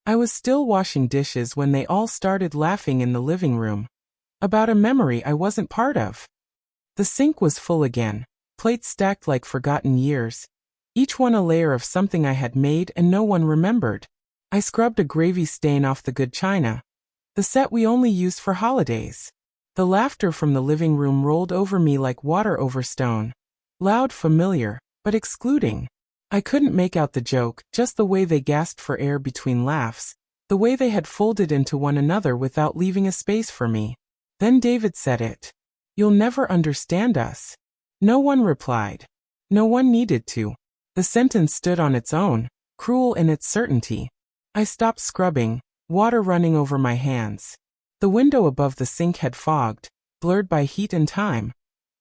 I was still washing dishes when they all started laughing in the living room. About a memory I wasn't part of. The sink was full again, plates stacked like forgotten years, each one a layer of something I had made and no one remembered. I scrubbed a gravy stain off the good china, the set we only used for holidays. The laughter from the living room rolled over me like water over stone. Loud, familiar, but excluding. I couldn't make out the joke, just the way they gasped for air between laughs, the way they had folded into one another without leaving a space for me. Then David said it. "You'll never understand us." No one replied. No one needed to. The sentence stood on its own, cruel in its certainty. I stopped scrubbing, water running over my hands. The window above the sink had fogged, blurred by heat and time,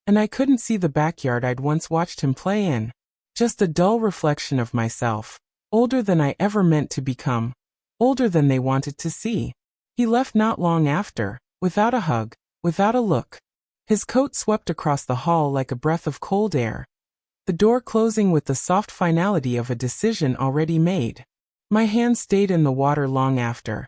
and I couldn't see the backyard I'd once watched him play in. Just a dull reflection of myself, older than I ever meant to become, older than they wanted to see. He left not long after, without a hug, without a look. His coat swept across the hall like a breath of cold air, the door closing with the soft finality of a decision already made. My hands stayed in the water long after,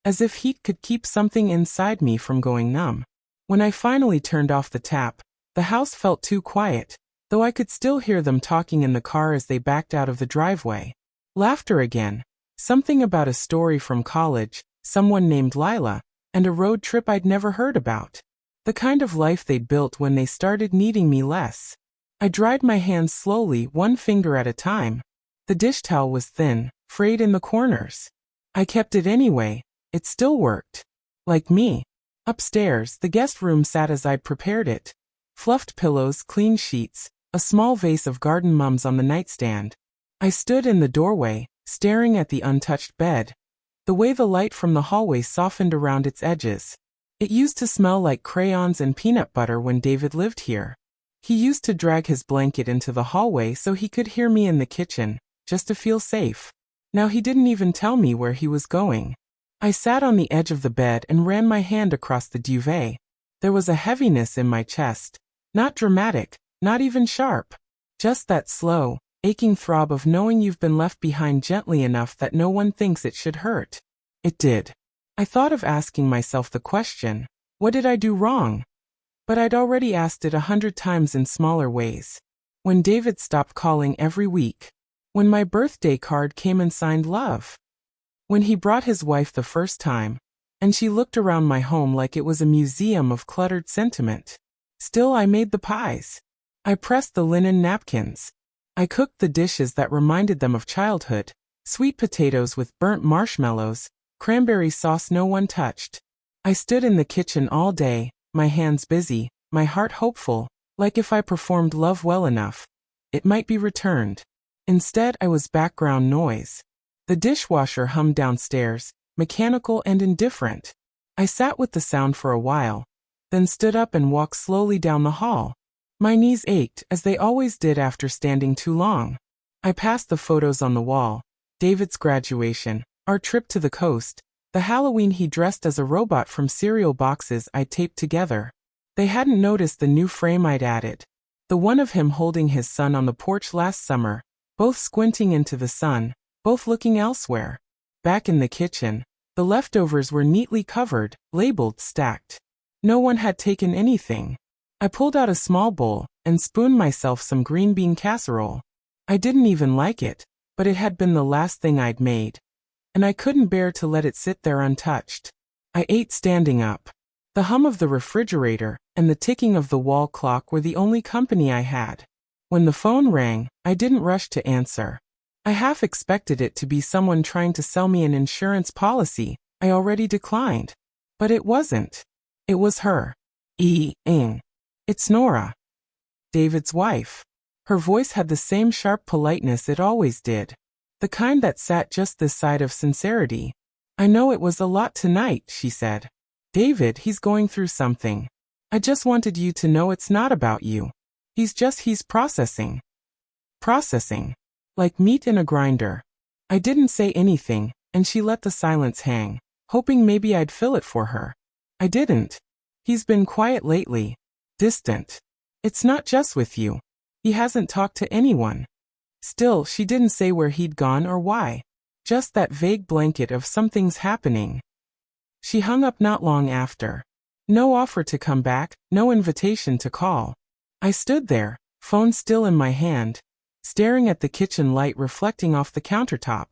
as if heat could keep something inside me from going numb. When I finally turned off the tap, the house felt too quiet, though I could still hear them talking in the car as they backed out of the driveway. Laughter again. Something about a story from college, someone named Lila, and a road trip I'd never heard about. The kind of life they'd built when they started needing me less. I dried my hands slowly, one finger at a time. The dish towel was thin, frayed in the corners. I kept it anyway. It still worked. Like me. Upstairs, the guest room sat as I'd prepared it. Fluffed pillows, clean sheets, a small vase of garden mums on the nightstand. I stood in the doorway, staring at the untouched bed. The way the light from the hallway softened around its edges. It used to smell like crayons and peanut butter when David lived here. He used to drag his blanket into the hallway so he could hear me in the kitchen, just to feel safe. Now he didn't even tell me where he was going. I sat on the edge of the bed and ran my hand across the duvet. There was a heaviness in my chest. Not dramatic, not even sharp. Just that slow, aching throb of knowing you've been left behind gently enough that no one thinks it should hurt. It did. I thought of asking myself the question, what did I do wrong? But I'd already asked it 100 times in smaller ways. When David stopped calling every week. When my birthday card came and signed love. When he brought his wife the first time, and she looked around my home like it was a museum of cluttered sentiment. Still, I made the pies. I pressed the linen napkins. I cooked the dishes that reminded them of childhood, sweet potatoes with burnt marshmallows, cranberry sauce no one touched. I stood in the kitchen all day, my hands busy, my heart hopeful, like if I performed love well enough, it might be returned. Instead, I was background noise. The dishwasher hummed downstairs, mechanical and indifferent. I sat with the sound for a while, then stood up and walked slowly down the hall. My knees ached, as they always did after standing too long. I passed the photos on the wall, David's graduation, our trip to the coast, the Halloween he dressed as a robot from cereal boxes I'd taped together. They hadn't noticed the new frame I'd added. The one of him holding his son on the porch last summer, both squinting into the sun, both looking elsewhere. Back in the kitchen, the leftovers were neatly covered, labeled, stacked. No one had taken anything. I pulled out a small bowl and spooned myself some green bean casserole. I didn't even like it, but it had been the last thing I'd made, and I couldn't bear to let it sit there untouched. I ate standing up. The hum of the refrigerator and the ticking of the wall clock were the only company I had. When the phone rang, I didn't rush to answer. I half expected it to be someone trying to sell me an insurance policy I already declined. But it wasn't. It was her. Ing. It's Nora. David's wife. Her voice had the same sharp politeness it always did. The kind that sat just this side of sincerity. I know it was a lot tonight, she said. David, he's going through something. I just wanted you to know it's not about you. He's processing. Processing. Like meat in a grinder. I didn't say anything, and she let the silence hang, hoping maybe I'd fill it for her. I didn't. He's been quiet lately. Distant. It's not just with you. He hasn't talked to anyone. Still, she didn't say where he'd gone or why. just that vague blanket of something's happening. She hung up not long after. No offer to come back, no invitation to call. I stood there, phone still in my hand, staring at the kitchen light reflecting off the countertop.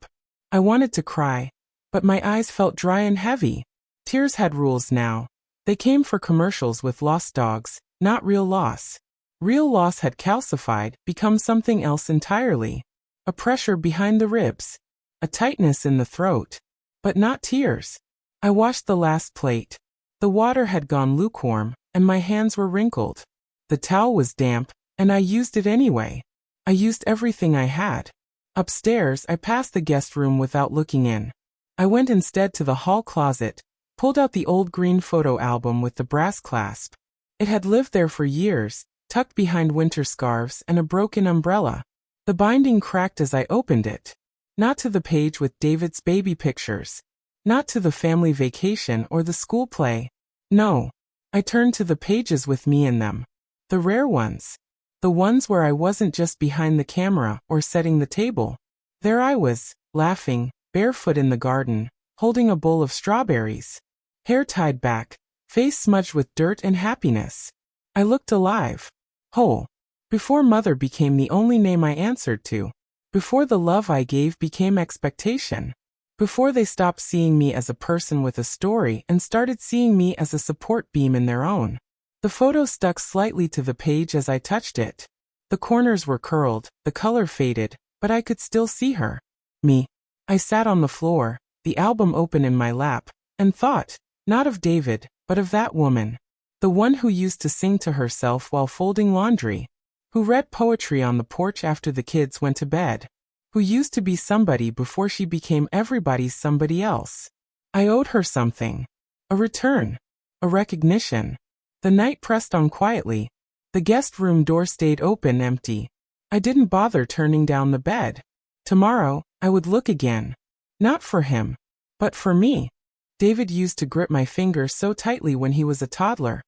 I wanted to cry, but my eyes felt dry and heavy. Tears had rules now. They came for commercials with lost dogs, not real loss. Real loss had calcified, become something else entirely. A pressure behind the ribs. A tightness in the throat. But not tears. I washed the last plate. The water had gone lukewarm, and my hands were wrinkled. The towel was damp, and I used it anyway. I used everything I had. Upstairs, I passed the guest room without looking in. I went instead to the hall closet, pulled out the old green photo album with the brass clasp. It had lived there for years, tucked behind winter scarves and a broken umbrella. The binding cracked as I opened it. Not to the page with David's baby pictures. Not to the family vacation or the school play. No. I turned to the pages with me in them. The rare ones. The ones where I wasn't just behind the camera or setting the table. There I was, laughing, barefoot in the garden, holding a bowl of strawberries. Hair tied back, face smudged with dirt and happiness. I looked alive. Whole. Before mother became the only name I answered to. Before the love I gave became expectation. Before they stopped seeing me as a person with a story and started seeing me as a support beam in their own. The photo stuck slightly to the page as I touched it. The corners were curled, the color faded, but I could still see her. Me. I sat on the floor, the album open in my lap, and thought, not of David, but of that woman. The one who used to sing to herself while folding laundry. Who read poetry on the porch after the kids went to bed. Who used to be somebody before she became everybody's somebody else. I owed her something. A return. A recognition. The night pressed on quietly. The guest room door stayed open, empty. I didn't bother turning down the bed. Tomorrow, I would look again. Not for him, but for me. David used to grip my fingers so tightly when he was a toddler.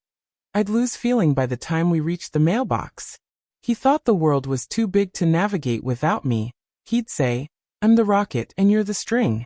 I'd lose feeling by the time we reached the mailbox. He thought the world was too big to navigate without me. He'd say, I'm the rocket and you're the string.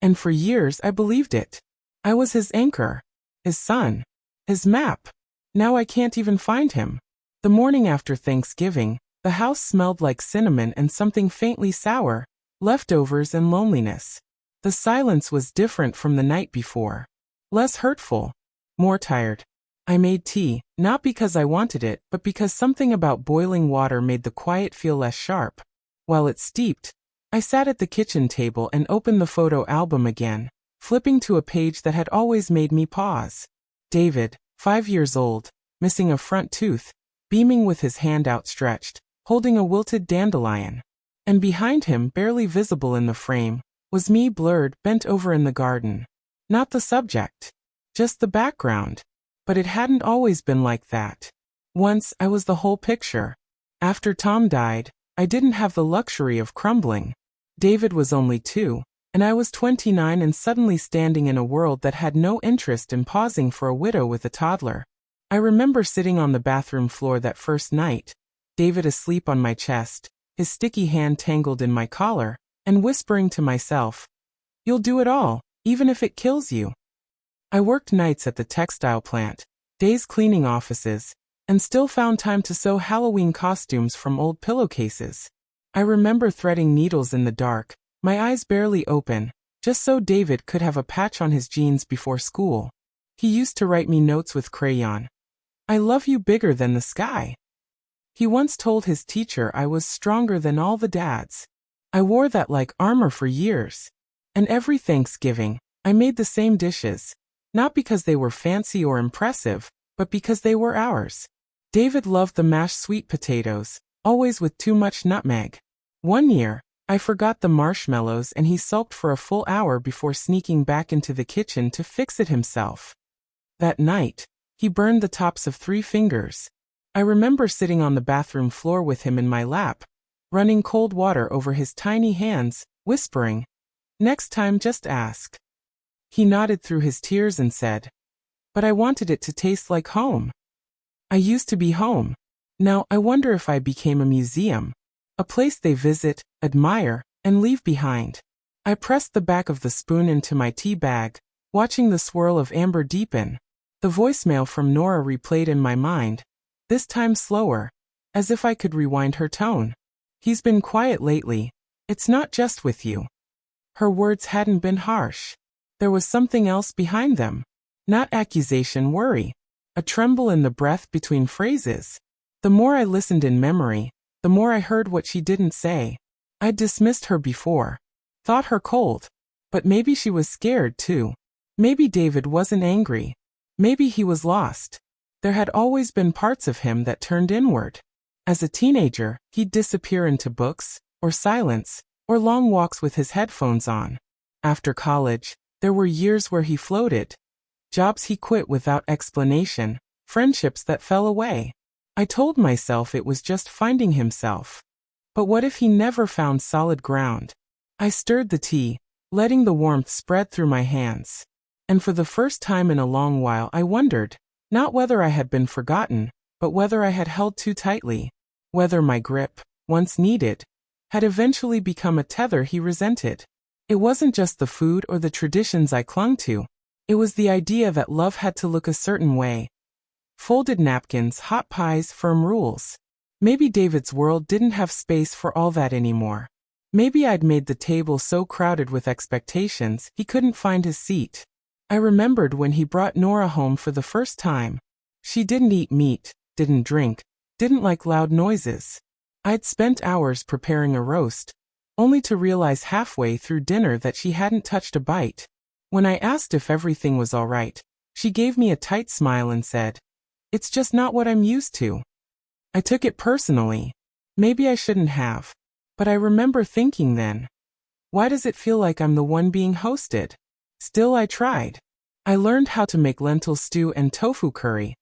And for years I believed it. I was his anchor. His sun. His map. Now I can't even find him. The morning after Thanksgiving, the house smelled like cinnamon and something faintly sour, leftovers and loneliness. The silence was different from the night before. Less hurtful. More tired. I made tea, not because I wanted it, but because something about boiling water made the quiet feel less sharp. While it steeped, I sat at the kitchen table and opened the photo album again, flipping to a page that had always made me pause. David, 5 years old, missing a front tooth, beaming with his hand outstretched, holding a wilted dandelion. And behind him, barely visible in the frame, was me blurred, bent over in the garden. Not the subject. Just the background. But it hadn't always been like that. Once, I was the whole picture. After Tom died, I didn't have the luxury of crumbling. David was only 2, and I was 29 and suddenly standing in a world that had no interest in pausing for a widow with a toddler. I remember sitting on the bathroom floor that first night, David asleep on my chest, his sticky hand tangled in my collar, and whispering to myself, "You'll do it all, even if it kills you." I worked nights at the textile plant, days cleaning offices, and still found time to sew Halloween costumes from old pillowcases. I remember threading needles in the dark, my eyes barely open, just so David could have a patch on his jeans before school. He used to write me notes with crayon. "I love you bigger than the sky." He once told his teacher I was stronger than all the dads. I wore that like armor for years. And every Thanksgiving, I made the same dishes. Not because they were fancy or impressive, but because they were ours. David loved the mashed sweet potatoes, always with too much nutmeg. One year, I forgot the marshmallows and he sulked for a full hour before sneaking back into the kitchen to fix it himself. That night, he burned the tops of 3 fingers. I remember sitting on the bathroom floor with him in my lap, running cold water over his tiny hands, whispering, "Next time just ask." He nodded through his tears and said, "But I wanted it to taste like home. I used to be home. Now I wonder if I became a museum. A place they visit, admire, and leave behind. I pressed the back of the spoon into my tea bag, watching the swirl of amber deepen. The voicemail from Nora replayed in my mind, this time slower, as if I could rewind her tone. He's been quiet lately. It's not just with you. Her words hadn't been harsh. There was something else behind them. Not accusation, worry. A tremble in the breath between phrases. The more I listened in memory, the more I heard what she didn't say. I'd dismissed her before. Thought her cold. But maybe she was scared too. Maybe David wasn't angry. Maybe he was lost. There had always been parts of him that turned inward. As a teenager, he'd disappear into books, or silence, or long walks with his headphones on. After college, there were years where he floated. Jobs he quit without explanation, friendships that fell away. I told myself it was just finding himself. But what if he never found solid ground? I stirred the tea, letting the warmth spread through my hands. And for the first time in a long while I wondered, not whether I had been forgotten, but whether I had held too tightly. Whether my grip, once needed, had eventually become a tether he resented. It wasn't just the food or the traditions I clung to. It was the idea that love had to look a certain way. Folded napkins, hot pies, firm rules. Maybe David's world didn't have space for all that anymore. Maybe I'd made the table so crowded with expectations he couldn't find his seat. I remembered when he brought Nora home for the first time. She didn't eat meat, didn't drink, didn't like loud noises. I'd spent hours preparing a roast, only to realize halfway through dinner that she hadn't touched a bite. When I asked if everything was all right, she gave me a tight smile and said, "It's just not what I'm used to." I took it personally. Maybe I shouldn't have. But I remember thinking then, why does it feel like I'm the one being hosted? Still, I tried. I learned how to make lentil stew and tofu curry,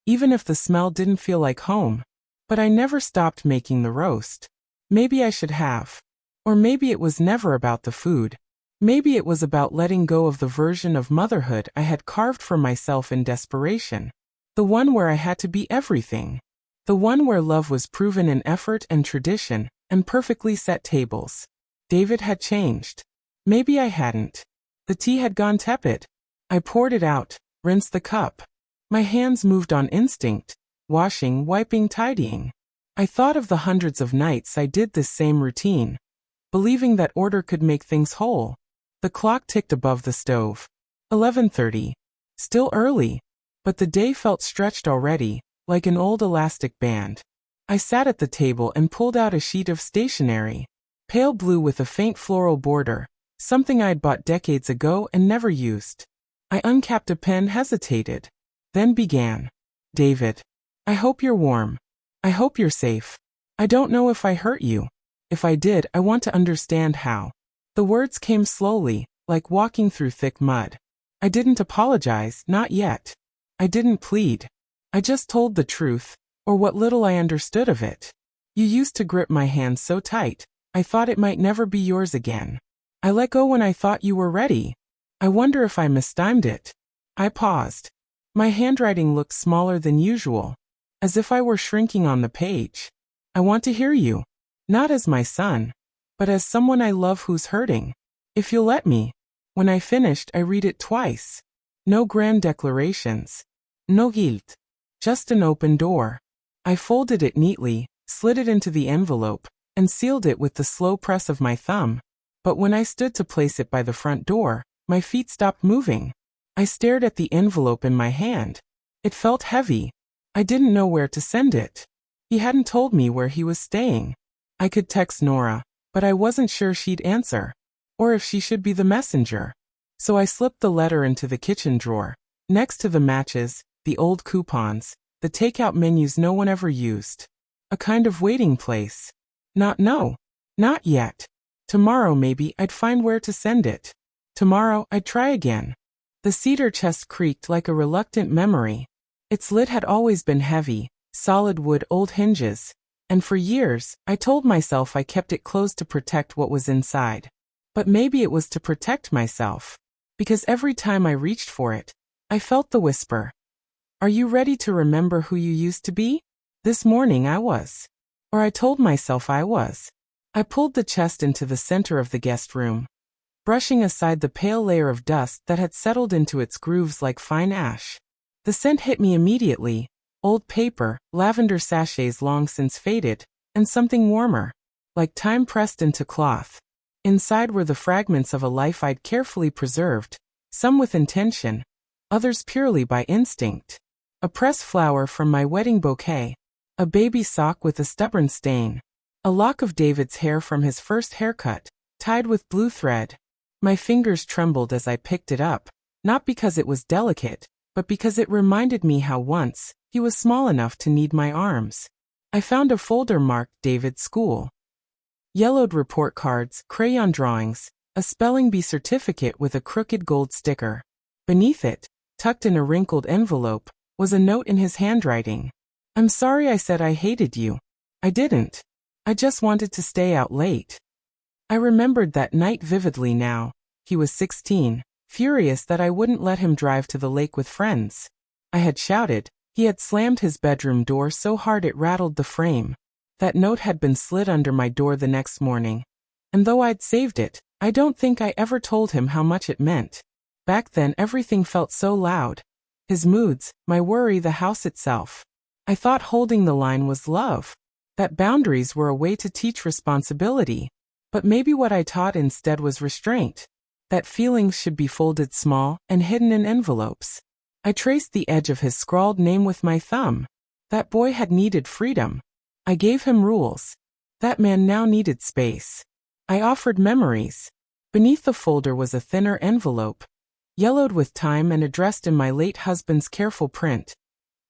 even if the smell didn't feel like home. But I never stopped making the roast. Maybe I should have. Or maybe it was never about the food. Maybe it was about letting go of the version of motherhood I had carved for myself in desperation. The one where I had to be everything. The one where love was proven in effort and tradition, and perfectly set tables. David had changed. Maybe I hadn't. The tea had gone tepid. I poured it out, rinsed the cup. My hands moved on instinct, washing, wiping, tidying. I thought of the hundreds of nights I did this same routine, believing that order could make things whole. The clock ticked above the stove. 11:30. Still early, but the day felt stretched already, like an old elastic band. I sat at the table and pulled out a sheet of stationery. Pale blue with a faint floral border, something I'd bought decades ago and never used. I uncapped a pen, hesitated, then began. David, I hope you're warm. I hope you're safe. I don't know if I hurt you. If I did, I want to understand how. The words came slowly, like walking through thick mud. I didn't apologize, not yet. I didn't plead. I just told the truth, or what little I understood of it. You used to grip my hand so tight, I thought it might never be yours again. I let go when I thought you were ready. I wonder if I mistimed it. I paused. My handwriting looked smaller than usual, as if I were shrinking on the page. I want to hear you. Not as my son, but as someone I love who's hurting. If you'll let me. When I finished, I read it twice. No grand declarations. No guilt. Just an open door. I folded it neatly, slid it into the envelope, and sealed it with the slow press of my thumb. But when I stood to place it by the front door, my feet stopped moving. I stared at the envelope in my hand. It felt heavy. I didn't know where to send it. He hadn't told me where he was staying. I could text Nora, but I wasn't sure she'd answer, or if she should be the messenger. So I slipped the letter into the kitchen drawer, next to the matches, the old coupons, the takeout menus no one ever used. A kind of waiting place. Not yet. Tomorrow maybe I'd find where to send it. Tomorrow I'd try again. The cedar chest creaked like a reluctant memory. Its lid had always been heavy, solid wood, old hinges, and for years I told myself I kept it closed to protect what was inside. But maybe it was to protect myself, because every time I reached for it, I felt the whisper. Are you ready to remember who you used to be? This morning I was. Or I told myself I was. I pulled the chest into the center of the guest room. brushing aside the pale layer of dust that had settled into its grooves like fine ash. The scent hit me immediately: old paper, lavender sachets long since faded, and something warmer, like time pressed into cloth. Inside were the fragments of a life I'd carefully preserved, some with intention, others purely by instinct. A pressed flower from my wedding bouquet, a baby sock with a stubborn stain, a lock of David's hair from his first haircut, tied with blue thread. My fingers trembled as I picked it up, not because it was delicate, but because it reminded me how once he was small enough to need my arms. I found a folder marked David's School. Yellowed report cards, crayon drawings, a spelling bee certificate with a crooked gold sticker. Beneath it, tucked in a wrinkled envelope, was a note in his handwriting. "I'm sorry I said I hated you. I didn't. I just wanted to stay out late." I remembered that night vividly now. He was 16, furious that I wouldn't let him drive to the lake with friends. I had shouted. He had slammed his bedroom door so hard it rattled the frame. That note had been slid under my door the next morning. And though I'd saved it, I don't think I ever told him how much it meant. Back then everything felt so loud. His moods, my worry, the house itself. I thought holding the line was love. That boundaries were a way to teach responsibility. But maybe what I taught instead was restraint. That feelings should be folded small and hidden in envelopes. I traced the edge of his scrawled name with my thumb. That boy had needed freedom. I gave him rules. That man now needed space. I offered memories. Beneath the folder was a thinner envelope, yellowed with time and addressed in my late husband's careful print.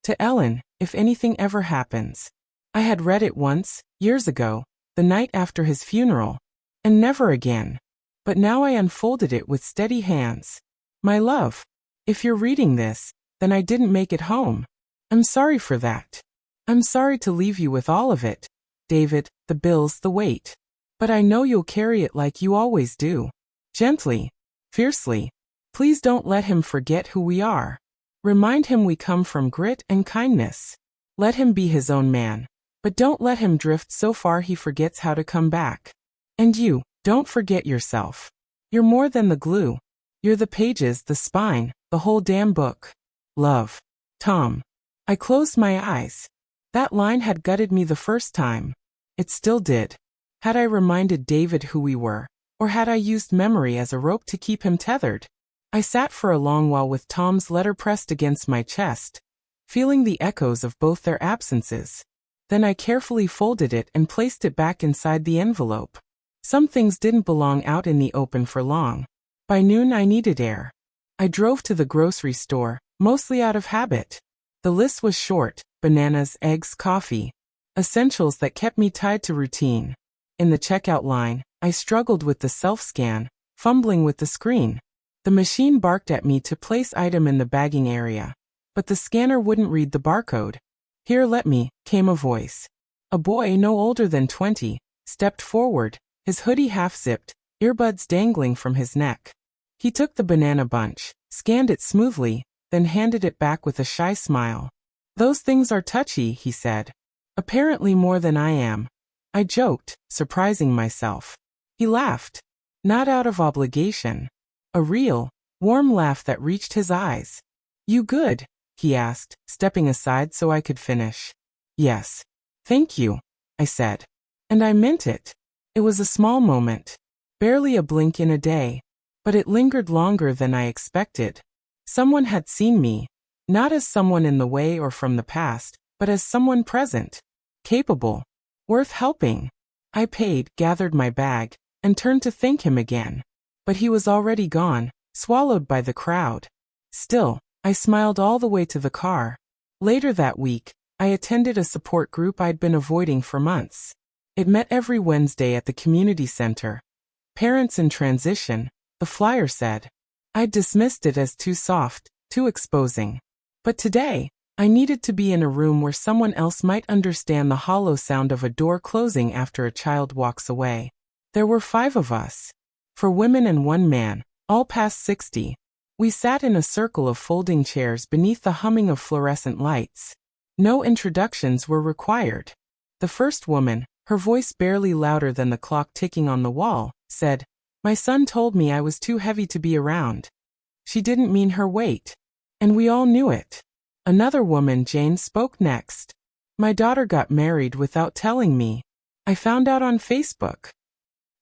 To Ellen, if anything ever happens. I had read it once, years ago, the night after his funeral, and never again. But now I unfolded it with steady hands. My love, if you're reading this, then I didn't make it home. I'm sorry for that. I'm sorry to leave you with all of it, David, the bills, the weight. But I know you'll carry it like you always do. Gently, fiercely. Please don't let him forget who we are. Remind him we come from grit and kindness. Let him be his own man. But don't let him drift so far he forgets how to come back. And you, don't forget yourself. You're more than the glue. You're the pages, the spine, the whole damn book. Love. Tom. I closed my eyes. That line had gutted me the first time. It still did. Had I reminded David who we were, or had I used memory as a rope to keep him tethered? I sat for a long while with Tom's letter pressed against my chest, feeling the echoes of both their absences. Then I carefully folded it and placed it back inside the envelope. Some things didn't belong out in the open for long. By noon I needed air. I drove to the grocery store, mostly out of habit. The list was short: bananas, eggs, coffee. Essentials that kept me tied to routine. In the checkout line, I struggled with the self-scan, fumbling with the screen. The machine barked at me to place item in the bagging area, but the scanner wouldn't read the barcode. "Here, let me," came a voice. A boy no older than 20 stepped forward, his hoodie half-zipped, earbuds dangling from his neck. He took the banana bunch, scanned it smoothly, then handed it back with a shy smile. "Those things are touchy," he said. "Apparently more than I am." I joked, surprising myself. He laughed. Not out of obligation. A real, warm laugh that reached his eyes. "You good?" he asked, stepping aside so I could finish. "Yes. Thank you," I said. And I meant it. It was a small moment. Barely a blink in a day. But it lingered longer than I expected. Someone had seen me. Not as someone in the way or from the past, but as someone present. Capable. Worth helping. I paid, gathered my bag, and turned to thank him again. But he was already gone, swallowed by the crowd. Still, I smiled all the way to the car. Later that week, I attended a support group I'd been avoiding for months. It met every Wednesday at the community center. Parents in transition, the flyer said. I'd dismissed it as too soft, too exposing. But today, I needed to be in a room where someone else might understand the hollow sound of a door closing after a child walks away. There were 5 of us. 4 women and 1 man, all past 60. We sat in a circle of folding chairs beneath the humming of fluorescent lights. No introductions were required. The first woman, her voice barely louder than the clock ticking on the wall, said, My son told me I was too heavy to be around. She didn't mean her weight. And we all knew it. Another woman, Jane, spoke next. My daughter got married without telling me. I found out on Facebook.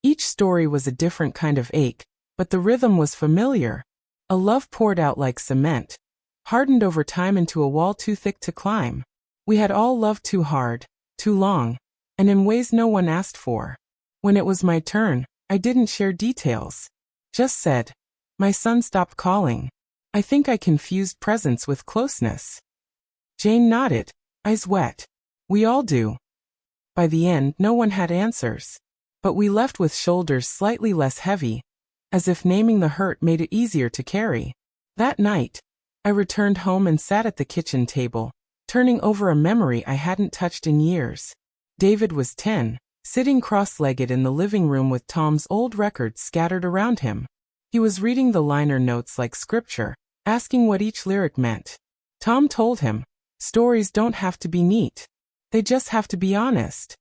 Each story was a different kind of ache, but the rhythm was familiar. A love poured out like cement, hardened over time into a wall too thick to climb. We had all loved too hard, too long, and in ways no one asked for. When it was my turn, I didn't share details. Just said, my son stopped calling. I think I confused presence with closeness. Jane nodded, eyes wet. We all do. By the end, no one had answers. But we left with shoulders slightly less heavy, as if naming the hurt made it easier to carry. That night, I returned home and sat at the kitchen table, turning over a memory I hadn't touched in years. David was 10, sitting cross-legged in the living room with Tom's old records scattered around him. He was reading the liner notes like scripture, asking what each lyric meant. Tom told him, stories don't have to be neat. They just have to be honest.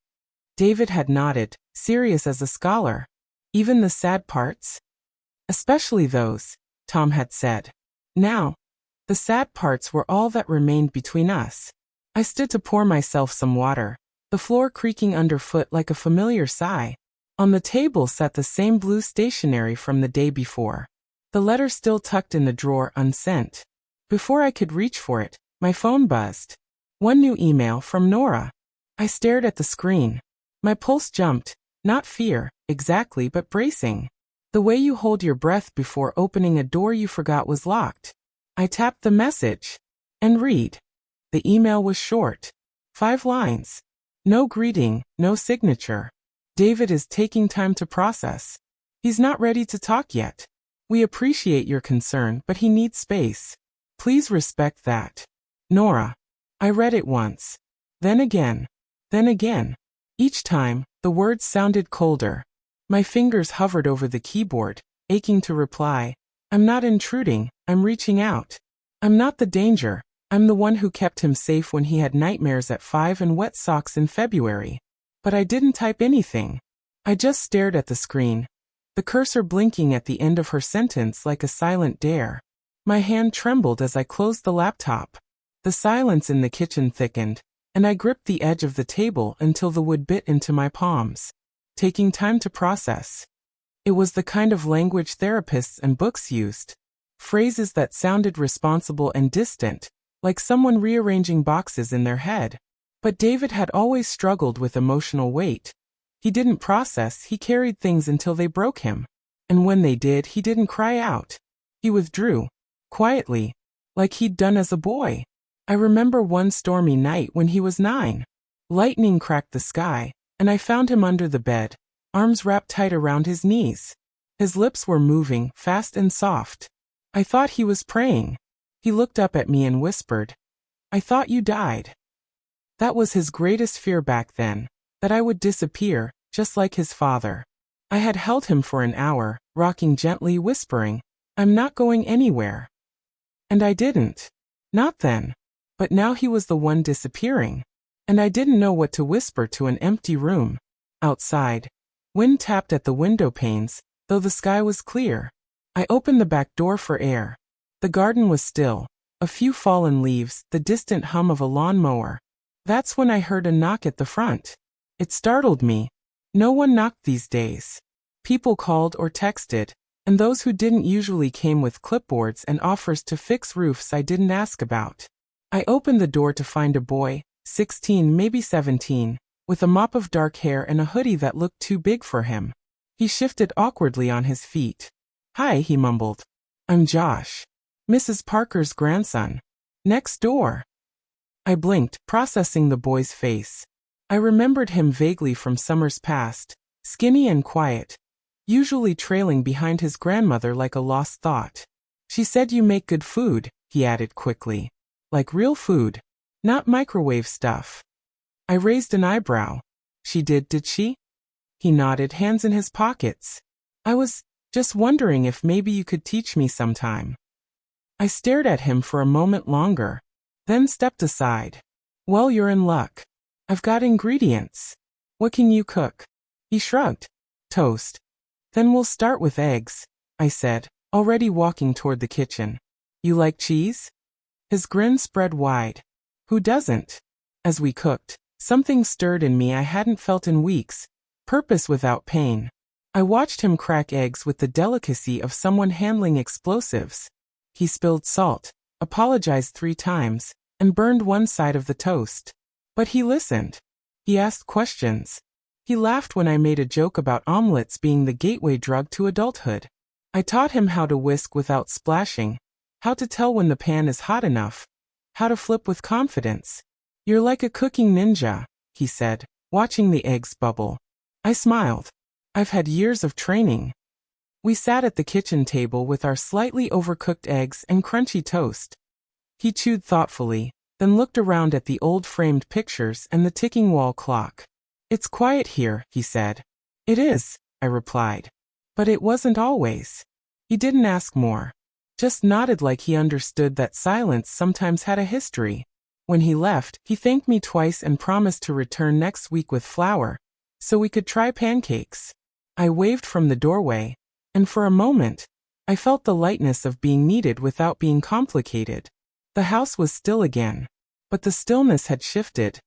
David had nodded, serious as a scholar. Even the sad parts? Especially those, Tom had said. Now, the sad parts were all that remained between us. I stood to pour myself some water, the floor creaking underfoot like a familiar sigh. On the table sat the same blue stationery from the day before. The letter still tucked in the drawer unsent. Before I could reach for it, my phone buzzed. One new email from Nora. I stared at the screen. My pulse jumped, not fear, exactly, but bracing. The way you hold your breath before opening a door you forgot was locked. I tapped the message. And read. The email was short. 5 lines. No greeting, no signature. David is taking time to process. He's not ready to talk yet. We appreciate your concern, but he needs space. Please respect that. Nora. I read it once. Then again. Then again. Each time, the words sounded colder. My fingers hovered over the keyboard, aching to reply. I'm not intruding, I'm reaching out. I'm not the danger, I'm the one who kept him safe when he had nightmares at 5 and wet socks in February. But I didn't type anything. I just stared at the screen, the cursor blinking at the end of her sentence like a silent dare. My hand trembled as I closed the laptop. The silence in the kitchen thickened, and I gripped the edge of the table until the wood bit into my palms. Taking time to process. It was the kind of language therapists and books used. Phrases that sounded responsible and distant, like someone rearranging boxes in their head. But David had always struggled with emotional weight. He didn't process, he carried things until they broke him. And when they did, he didn't cry out. He withdrew. Quietly. Like he'd done as a boy. I remember one stormy night when he was 9. Lightning cracked the sky, and I found him under the bed, arms wrapped tight around his knees. His lips were moving, fast and soft. I thought he was praying. He looked up at me and whispered, I thought you died. That was his greatest fear back then, that I would disappear, just like his father. I had held him for an hour, rocking gently, whispering, I'm not going anywhere. And I didn't. Not then. But now he was the one disappearing. And I didn't know what to whisper to an empty room. Outside, wind tapped at the window panes, though the sky was clear. I opened the back door for air. The garden was still. A few fallen leaves, the distant hum of a lawnmower. That's when I heard a knock at the front. It startled me. No one knocked these days. People called or texted, and those who didn't usually came with clipboards and offers to fix roofs I didn't ask about. I opened the door to find a boy, 16, maybe 17, with a mop of dark hair and a hoodie that looked too big for him. He shifted awkwardly on his feet. Hi, he mumbled. I'm Josh. Mrs. Parker's grandson. Next door. I blinked, processing the boy's face. I remembered him vaguely from summers past, skinny and quiet, usually trailing behind his grandmother like a lost thought. She said you make good food, he added quickly. Like real food, not microwave stuff. I raised an eyebrow. She did she? He nodded, hands in his pockets. I was just wondering if maybe you could teach me sometime. I stared at him for a moment longer, then stepped aside. Well, you're in luck. I've got ingredients. What can you cook? He shrugged. Toast. Then we'll start with eggs, I said, already walking toward the kitchen. You like cheese? His grin spread wide. Who doesn't? As we cooked, something stirred in me I hadn't felt in weeks. Purpose without pain. I watched him crack eggs with the delicacy of someone handling explosives. He spilled salt, apologized 3 times, and burned one side of the toast. But he listened. He asked questions. He laughed when I made a joke about omelets being the gateway drug to adulthood. I taught him how to whisk without splashing, how to tell when the pan is hot enough, how to flip with confidence. You're like a cooking ninja, he said, watching the eggs bubble. I smiled. I've had years of training. We sat at the kitchen table with our slightly overcooked eggs and crunchy toast. He chewed thoughtfully, then looked around at the old framed pictures and the ticking wall clock. It's quiet here, he said. It is, I replied. But it wasn't always. He didn't ask more. Just nodded like he understood that silence sometimes had a history. When he left, he thanked me twice and promised to return next week with flour, so we could try pancakes. I waved from the doorway, and for a moment, I felt the lightness of being needed without being complicated. The house was still again, but the stillness had shifted.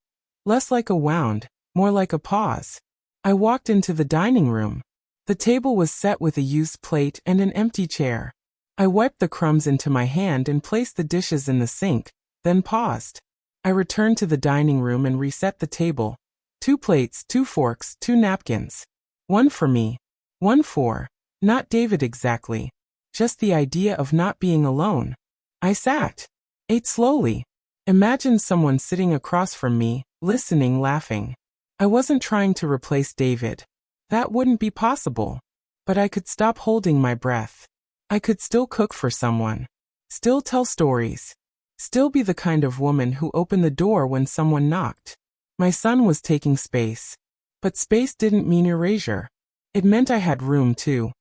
Less like a wound, more like a pause. I walked into the dining room. The table was set with a used plate and an empty chair. I wiped the crumbs into my hand and placed the dishes in the sink, then paused. I returned to the dining room and reset the table. 2 plates, 2 forks, 2 napkins. One for me. One for, not David exactly. Just the idea of not being alone. I sat. Ate slowly. Imagined someone sitting across from me, listening, laughing. I wasn't trying to replace David. That wouldn't be possible. But I could stop holding my breath. I could still cook for someone. Still tell stories. Still be the kind of woman who opened the door when someone knocked. My son was taking space. But space didn't mean erasure. It meant I had room to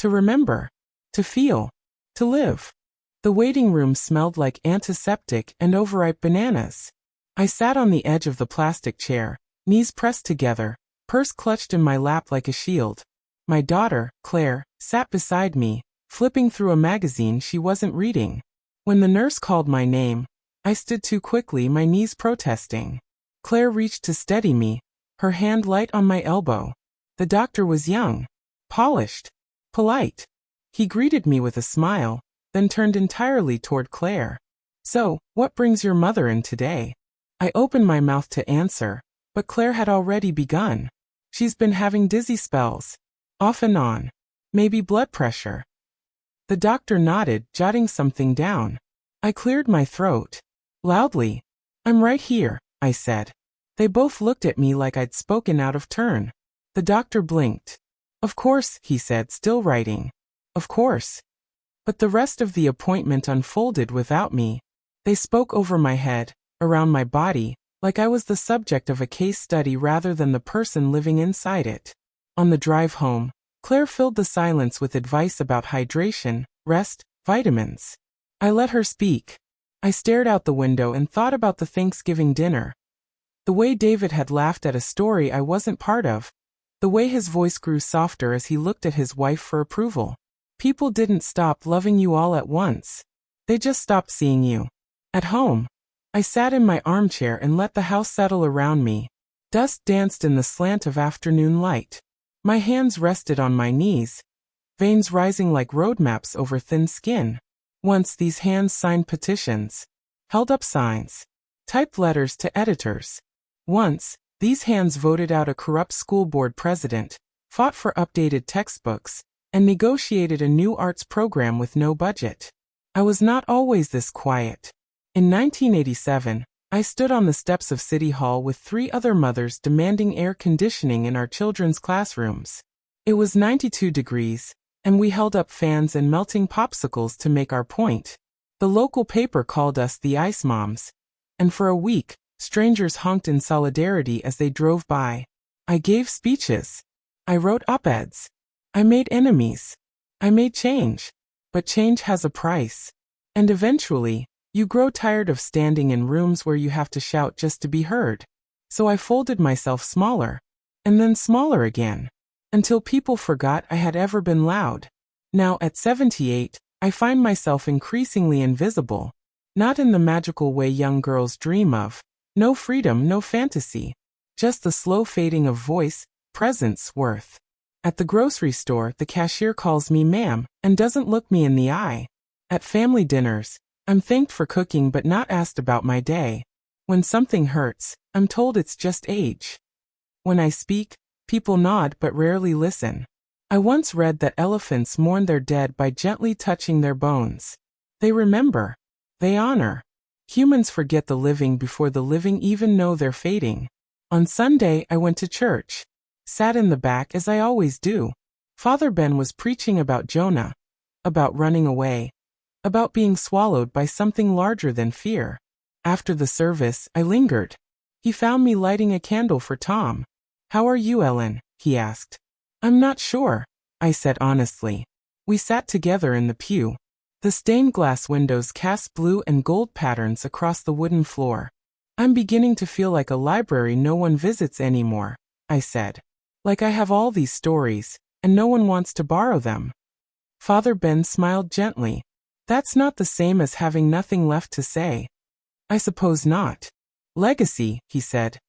remember, to feel, to live. The waiting room smelled like antiseptic and overripe bananas. I sat on the edge of the plastic chair, knees pressed together, purse clutched in my lap like a shield. My daughter, Claire, sat beside me, flipping through a magazine she wasn't reading. When the nurse called my name, I stood too quickly, my knees protesting. Claire reached to steady me, her hand light on my elbow. The doctor was young, polished, polite. He greeted me with a smile, then turned entirely toward Claire. So, what brings your mother in today? I opened my mouth to answer, but Claire had already begun. She's been having dizzy spells. Off and on. Maybe blood pressure. The doctor nodded, jotting something down. I cleared my throat. Loudly. I'm right here, I said. They both looked at me like I'd spoken out of turn. The doctor blinked. Of course, he said, still writing. Of course. But the rest of the appointment unfolded without me. They spoke over my head, around my body, like I was the subject of a case study rather than the person living inside it. On the drive home, Claire filled the silence with advice about hydration, rest, vitamins. I let her speak. I stared out the window and thought about the Thanksgiving dinner. The way David had laughed at a story I wasn't part of. The way his voice grew softer as he looked at his wife for approval. People didn't stop loving you all at once. They just stopped seeing you. At home, I sat in my armchair and let the house settle around me. Dust danced in the slant of afternoon light. My hands rested on my knees, veins rising like road maps over thin skin. Once these hands signed petitions, held up signs, typed letters to editors. Once, these hands voted out a corrupt school board president, fought for updated textbooks, and negotiated a new arts program with no budget. I was not always this quiet. In 1987, I stood on the steps of City Hall with 3 other mothers demanding air conditioning in our children's classrooms. It was 92 degrees, and we held up fans and melting popsicles to make our point. The local paper called us the Ice Moms, and for a week, strangers honked in solidarity as they drove by. I gave speeches. I wrote op-eds. I made enemies. I made change. But change has a price. And eventually, you grow tired of standing in rooms where you have to shout just to be heard. So I folded myself smaller. And then smaller again. until people forgot I had ever been loud. Now, at 78, I find myself increasingly invisible. Not in the magical way young girls dream of. No freedom, no fantasy. Just the slow fading of voice, presence, worth. At the grocery store, the cashier calls me ma'am, and doesn't look me in the eye. At family dinners, I'm thanked for cooking but not asked about my day. When something hurts, I'm told it's just age. When I speak, people nod but rarely listen. I once read that elephants mourn their dead by gently touching their bones. They remember. They honor. Humans forget the living before the living even know they're fading. On Sunday, I went to church. Sat in the back as I always do. Father Ben was preaching about Jonah. About running away. About being swallowed by something larger than fear. After the service, I lingered. He found me lighting a candle for Tom. "How are you, Ellen?" he asked. "I'm not sure," I said honestly. We sat together in the pew. The stained glass windows cast blue and gold patterns across the wooden floor. "I'm beginning to feel like a library no one visits anymore," I said. "Like I have all these stories, and no one wants to borrow them." Father Ben smiled gently. "That's not the same as having nothing left to say." "I suppose not. Legacy," he said,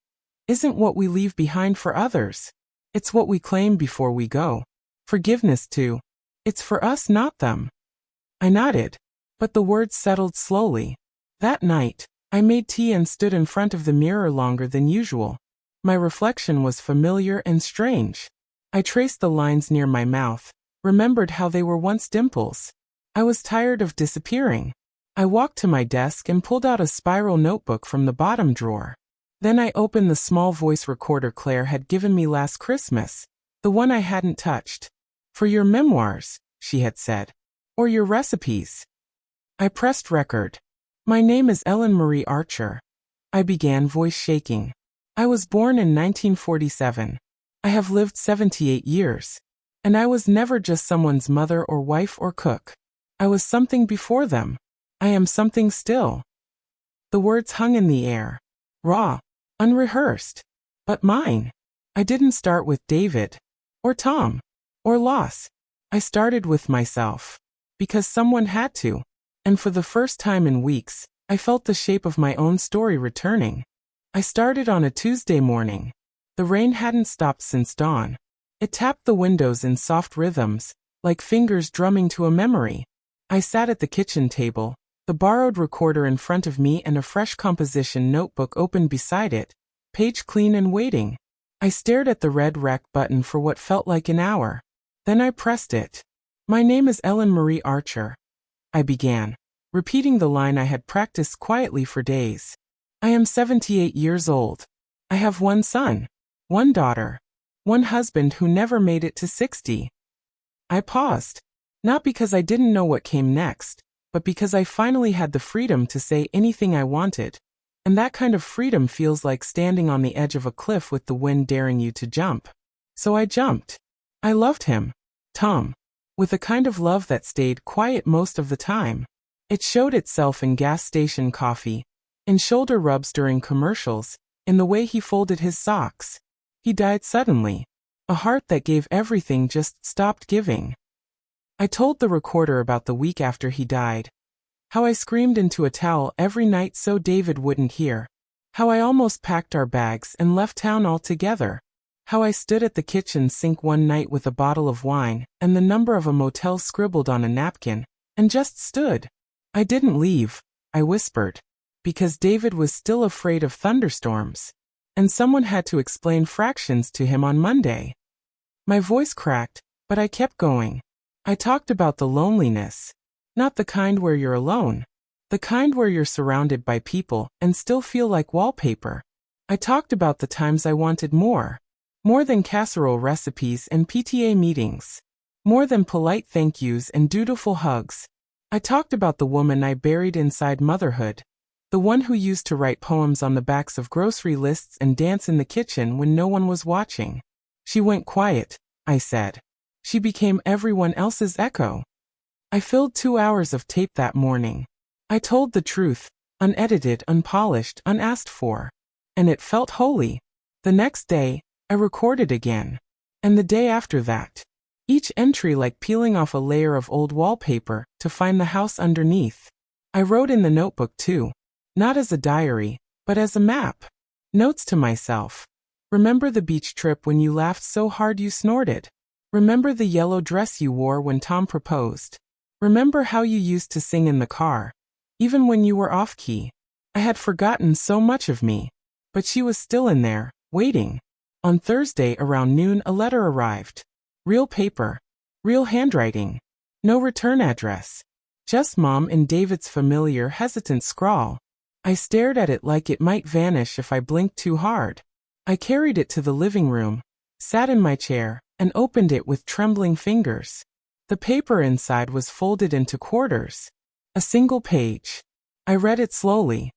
"isn't what we leave behind for others. It's what we claim before we go. Forgiveness too. It's for us, not them." I nodded, but the words settled slowly. That night, I made tea and stood in front of the mirror longer than usual. My reflection was familiar and strange. I traced the lines near my mouth, remembered how they were once dimples. I was tired of disappearing. I walked to my desk and pulled out a spiral notebook from the bottom drawer. Then I opened the small voice recorder Claire had given me last Christmas, the one I hadn't touched. "For your memoirs," she had said. "Or your recipes." I pressed record. "My name is Ellen Marie Archer," I began, voice shaking. "I was born in 1947. I have lived 78 years. And I was never just someone's mother or wife or cook. I was something before them. I am something still." The words hung in the air. Raw. Unrehearsed. But mine. I didn't start with David. Or Tom. Or Loss. I started with myself. Because someone had to. And for the first time in weeks, I felt the shape of my own story returning. I started on a Tuesday morning. The rain hadn't stopped since dawn. It tapped the windows in soft rhythms, like fingers drumming to a memory. I sat at the kitchen table, the borrowed recorder in front of me and a fresh composition notebook open beside it, page clean and waiting. I stared at the red rec button for what felt like an hour. Then I pressed it. "My name is Ellen Marie Archer," I began, repeating the line I had practiced quietly for days. "I am 78 years old. I have one son, one daughter, one husband who never made it to 60. I paused. Not because I didn't know what came next, but because I finally had the freedom to say anything I wanted. And that kind of freedom feels like standing on the edge of a cliff with the wind daring you to jump. So I jumped. I loved him, Tom, with a kind of love that stayed quiet most of the time. It showed itself in gas station coffee, in shoulder rubs during commercials, in the way he folded his socks. He died suddenly. A heart that gave everything just stopped giving. I told the recorder about the week after he died. How I screamed into a towel every night so David wouldn't hear. How I almost packed our bags and left town altogether. How I stood at the kitchen sink one night with a bottle of wine and the number of a motel scribbled on a napkin, and just stood. I didn't leave, I whispered, because David was still afraid of thunderstorms. And someone had to explain fractions to him on Monday. My voice cracked, but I kept going. I talked about the loneliness. Not the kind where you're alone. The kind where you're surrounded by people and still feel like wallpaper. I talked about the times I wanted more. More than casserole recipes and PTA meetings. More than polite thank yous and dutiful hugs. I talked about the woman I buried inside motherhood. The one who used to write poems on the backs of grocery lists and dance in the kitchen when no one was watching. She went quiet, I said. She became everyone else's echo. I filled 2 hours of tape that morning. I told the truth, unedited, unpolished, unasked for. And it felt holy. The next day, I recorded again. And the day after that. Each entry like peeling off a layer of old wallpaper to find the house underneath. I wrote in the notebook too. Not as a diary, but as a map. Notes to myself. Remember the beach trip when you laughed so hard you snorted? Remember the yellow dress you wore when Tom proposed? Remember how you used to sing in the car, even when you were off-key? I had forgotten so much of me. But she was still in there, waiting. On Thursday around noon a letter arrived. Real paper. Real handwriting. No return address. Just Mom and David's familiar hesitant scrawl. I stared at it like it might vanish if I blinked too hard. I carried it to the living room, sat in my chair, and opened it with trembling fingers. The paper inside was folded into quarters. A single page. I read it slowly.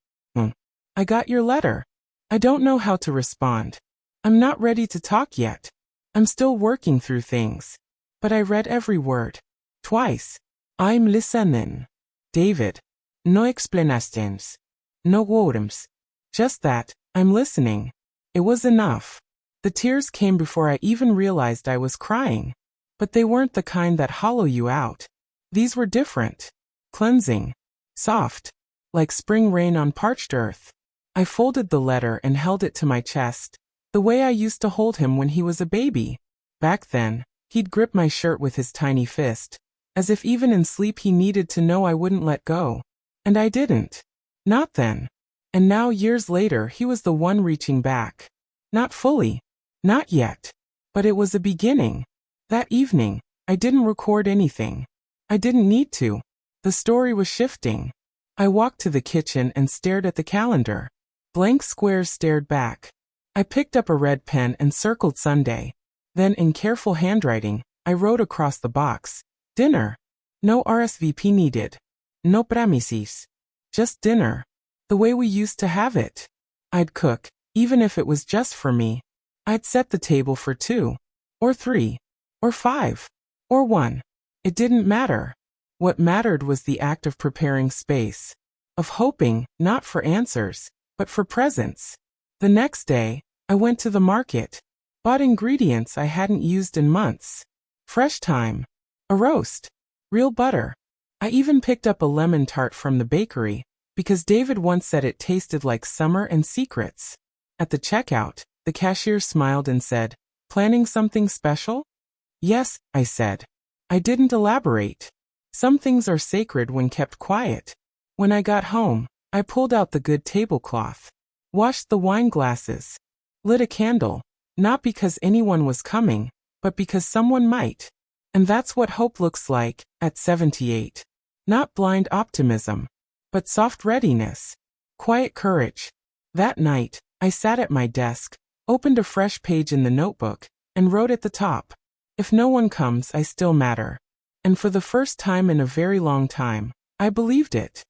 I got your letter. I don't know how to respond. I'm not ready to talk yet. I'm still working through things. But I read every word. Twice. I'm listening. David. No explanations. No words. Just that, I'm listening. It was enough. The tears came before I even realized I was crying. But they weren't the kind that hollow you out. These were different. Cleansing. Soft. Like spring rain on parched earth. I folded the letter and held it to my chest, the way I used to hold him when he was a baby. Back then, he'd grip my shirt with his tiny fist, as if even in sleep he needed to know I wouldn't let go. And I didn't. Not then. And now years later he was the one reaching back. Not fully. Not yet. But it was a beginning. That evening, I didn't record anything. I didn't need to. The story was shifting. I walked to the kitchen and stared at the calendar. Blank squares stared back. I picked up a red pen and circled Sunday. Then in careful handwriting, I wrote across the box, dinner. No RSVP needed. No premises. Just dinner. The way we used to have it. I'd cook, even if it was just for me. I'd set the table for 2. Or 3. Or 5. Or 1. It didn't matter. What mattered was the act of preparing space. Of hoping, not for answers, but for presence. The next day, I went to the market. Bought ingredients I hadn't used in months. Fresh thyme. A roast. Real butter. I even picked up a lemon tart from the bakery, because David once said it tasted like summer and secrets. At the checkout, the cashier smiled and said, "Planning something special?" "Yes," I said. I didn't elaborate. Some things are sacred when kept quiet. When I got home, I pulled out the good tablecloth, washed the wine glasses, lit a candle, not because anyone was coming, but because someone might. And that's what hope looks like, at 78. Not blind optimism, but soft readiness. Quiet courage. That night, I sat at my desk, opened a fresh page in the notebook, and wrote at the top, "If no one comes, I still matter." And for the first time in a very long time, I believed it.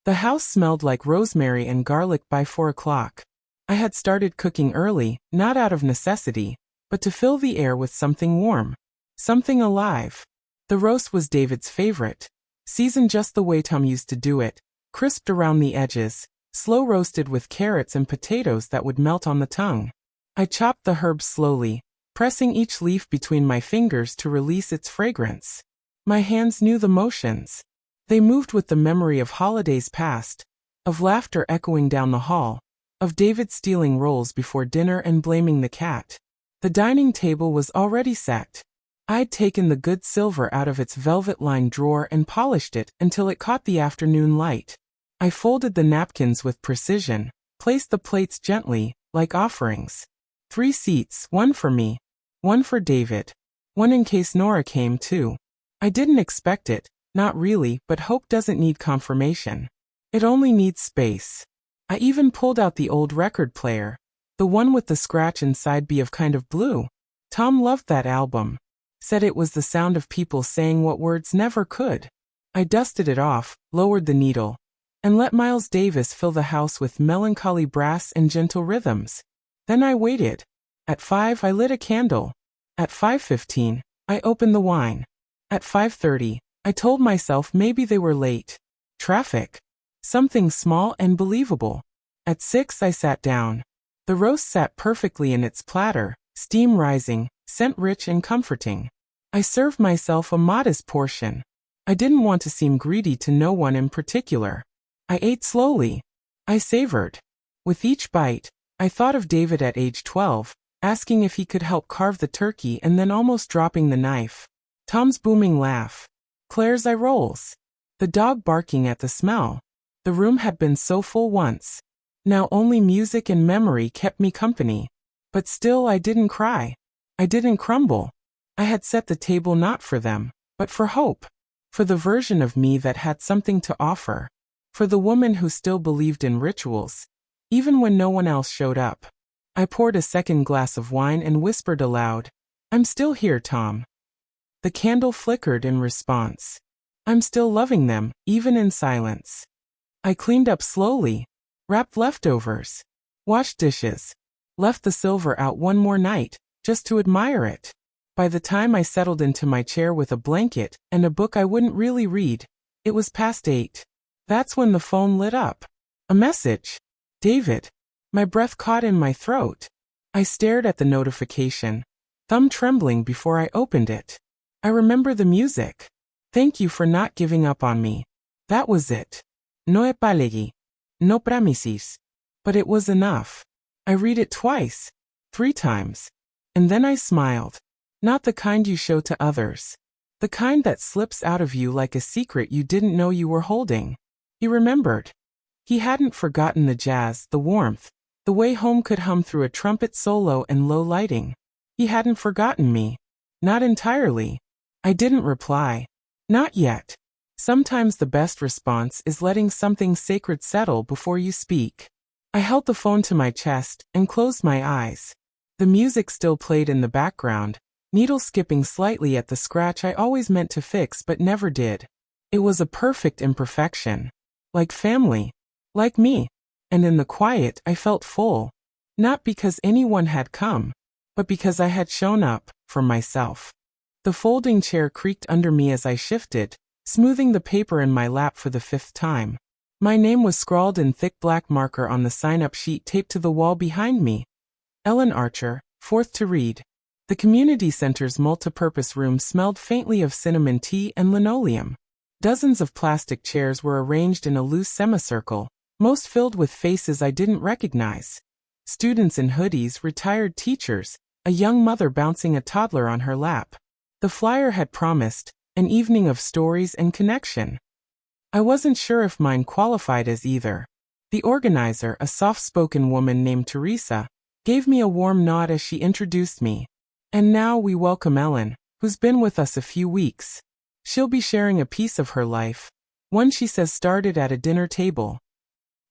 The house smelled like rosemary and garlic by 4 o'clock. I had started cooking early, not out of necessity, but to fill the air with something warm. Something alive. The roast was David's favorite. Seasoned just the way Tom used to do it, crisped around the edges, slow roasted with carrots and potatoes that would melt on the tongue. I chopped the herbs slowly, pressing each leaf between my fingers to release its fragrance. My hands knew the motions. They moved with the memory of holidays past, of laughter echoing down the hall, of David stealing rolls before dinner and blaming the cat. The dining table was already set. I'd taken the good silver out of its velvet-lined drawer and polished it until it caught the afternoon light. I folded the napkins with precision, placed the plates gently, like offerings. 3 seats, 1 for me, 1 for David, 1 in case Nora came too. I didn't expect it. Not really, but hope doesn't need confirmation. It only needs space. I even pulled out the old record player, the one with the scratch and side B of Kind of Blue. Tom loved that album. Said it was the sound of people saying what words never could. I dusted it off, lowered the needle, and let Miles Davis fill the house with melancholy brass and gentle rhythms. Then I waited. At 5 I lit a candle. At 5:15, I opened the wine. At 5:30, I told myself maybe they were late. Traffic. Something small and believable. At 6 I sat down. The roast sat perfectly in its platter, steam rising, scent rich and comforting. I served myself a modest portion. I didn't want to seem greedy to no one in particular. I ate slowly. I savored. With each bite, I thought of David at age 12, asking if he could help carve the turkey and then almost dropping the knife. Tom's booming laugh. Claire's eye rolls. The dog barking at the smell. The room had been so full once. Now only music and memory kept me company. But still I didn't cry. I didn't crumble. I had set the table not for them, but for hope. For the version of me that had something to offer. For the woman who still believed in rituals, even when no one else showed up. I poured a second glass of wine and whispered aloud, "I'm still here, Tom." The candle flickered in response. I'm still loving them, even in silence. I cleaned up slowly, wrapped leftovers, washed dishes, left the silver out one more night, just to admire it. By the time I settled into my chair with a blanket and a book I wouldn't really read, it was past 8. That's when the phone lit up. A message. David. My breath caught in my throat. I stared at the notification, thumb trembling before I opened it. I remember the music. Thank you for not giving up on me. That was it. No epalegi. No promises. But it was enough. I read it twice. 3 times. And then I smiled. Not the kind you show to others. The kind that slips out of you like a secret you didn't know you were holding. He remembered. He hadn't forgotten the jazz, the warmth, the way home could hum through a trumpet solo and low lighting. He hadn't forgotten me. Not entirely. I didn't reply. Not yet. Sometimes the best response is letting something sacred settle before you speak. I held the phone to my chest and closed my eyes. The music still played in the background, needle skipping slightly at the scratch I always meant to fix but never did. It was a perfect imperfection. Like family. Like me. And in the quiet I felt full. Not because anyone had come, but because I had shown up, for myself. The folding chair creaked under me as I shifted, smoothing the paper in my lap for the 5th time. My name was scrawled in thick black marker on the sign-up sheet taped to the wall behind me. Ellen Archer, 4th to read. The community center's multipurpose room smelled faintly of cinnamon tea and linoleum. Dozens of plastic chairs were arranged in a loose semicircle, most filled with faces I didn't recognize. Students in hoodies, retired teachers, a young mother bouncing a toddler on her lap. The flyer had promised an evening of stories and connection. I wasn't sure if mine qualified as either. The organizer, a soft-spoken woman named Teresa, gave me a warm nod as she introduced me. And now we welcome Ellen, who's been with us a few weeks. She'll be sharing a piece of her life, one she says started at a dinner table.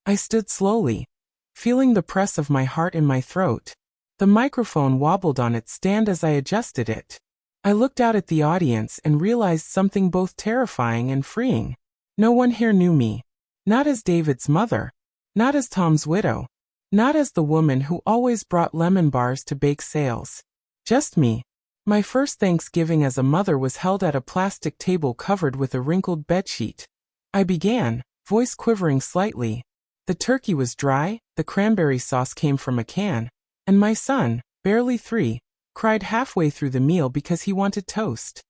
I stood slowly, feeling the press of my heart in my throat. The microphone wobbled on its stand as I adjusted it. I looked out at the audience and realized something both terrifying and freeing. No one here knew me. Not as David's mother. Not as Tom's widow. Not as the woman who always brought lemon bars to bake sales. Just me. My first Thanksgiving as a mother was held at a plastic table covered with a wrinkled bedsheet. I began, voice quivering slightly. The turkey was dry, the cranberry sauce came from a can, and my son, barely 3, cried halfway through the meal because he wanted toast.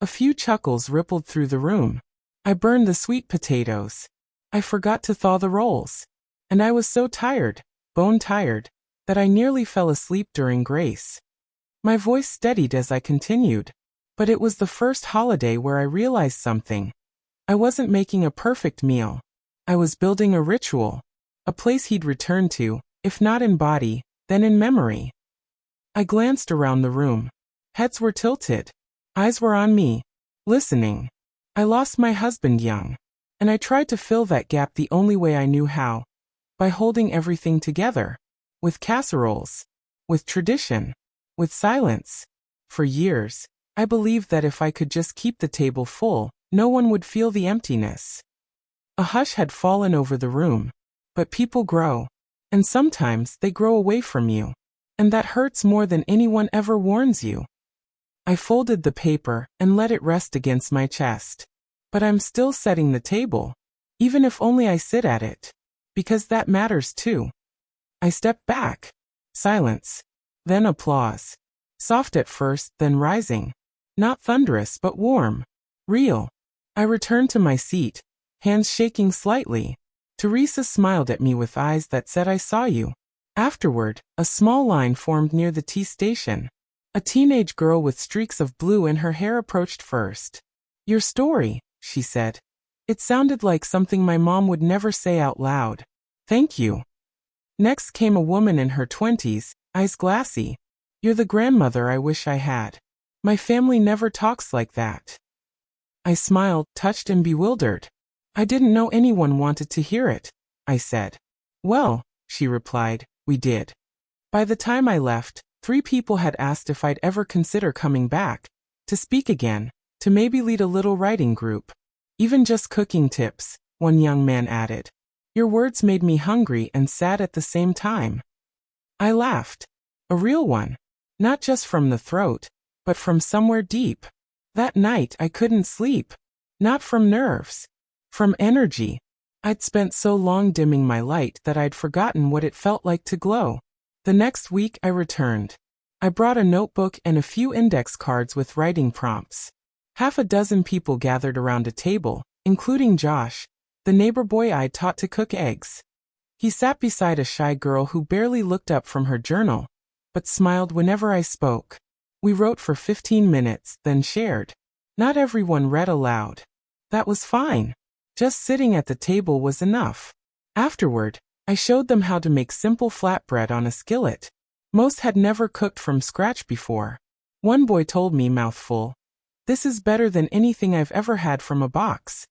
A few chuckles rippled through the room. I burned the sweet potatoes. I forgot to thaw the rolls. And I was so tired, bone-tired, that I nearly fell asleep during grace. My voice steadied as I continued. But it was the first holiday where I realized something. I wasn't making a perfect meal. I was building a ritual. A place he'd return to, if not in body, then in memory. I glanced around the room. Heads were tilted. Eyes were on me, listening. I lost my husband young. And I tried to fill that gap the only way I knew how. By holding everything together. With casseroles. With tradition. With silence. For years, I believed that if I could just keep the table full, no one would feel the emptiness. A hush had fallen over the room. But people grow. And sometimes they grow away from you. And that hurts more than anyone ever warns you. I folded the paper and let it rest against my chest. But I'm still setting the table. Even if only I sit at it. Because that matters too. I stepped back. Silence. Then applause. Soft at first, then rising. Not thunderous but warm. Real. I returned to my seat, hands shaking slightly. Teresa smiled at me with eyes that said I saw you. Afterward, a small line formed near the T station. A teenage girl with streaks of blue in her hair approached first. Your story, she said. It sounded like something my mom would never say out loud. Thank you. Next came a woman in her 20s, eyes glassy. You're the grandmother I wish I had. My family never talks like that. I smiled, touched and bewildered. I didn't know anyone wanted to hear it, I said. Well, she replied, we did. By the time I left, 3 people had asked if I'd ever consider coming back, to speak again, to maybe lead a little writing group. Even just cooking tips, one young man added. Your words made me hungry and sad at the same time. I laughed. A real one. Not just from the throat, but from somewhere deep. That night I couldn't sleep. Not from nerves. From energy. I'd spent so long dimming my light that I'd forgotten what it felt like to glow. The next week I returned. I brought a notebook and a few index cards with writing prompts. Half a dozen people gathered around a table, including Josh, the neighbor boy I'd taught to cook eggs. He sat beside a shy girl who barely looked up from her journal, but smiled whenever I spoke. We wrote for 15 minutes, then shared. Not everyone read aloud. That was fine. Just sitting at the table was enough. Afterward, I showed them how to make simple flatbread on a skillet. Most had never cooked from scratch before. One boy told me, mouthful, "This is better than anything I've ever had from a box."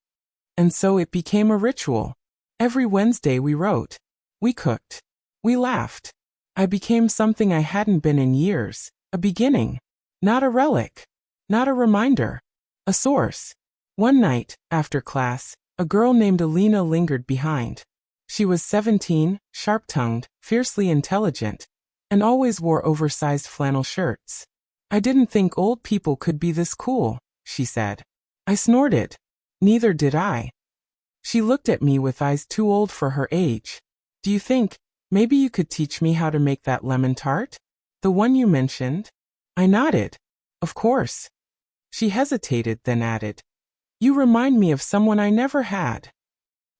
And so it became a ritual. Every Wednesday we wrote. We cooked. We laughed. I became something I hadn't been in years, a beginning. Not a relic. Not a reminder. A source. One night, after class, a girl named Alina lingered behind. She was 17, sharp-tongued, fiercely intelligent, and always wore oversized flannel shirts. I didn't think old people could be this cool, she said. I snorted. Neither did I. She looked at me with eyes too old for her age. Do you think, maybe you could teach me how to make that lemon tart? The one you mentioned? I nodded. Of course. She hesitated, then added, You remind me of someone I never had.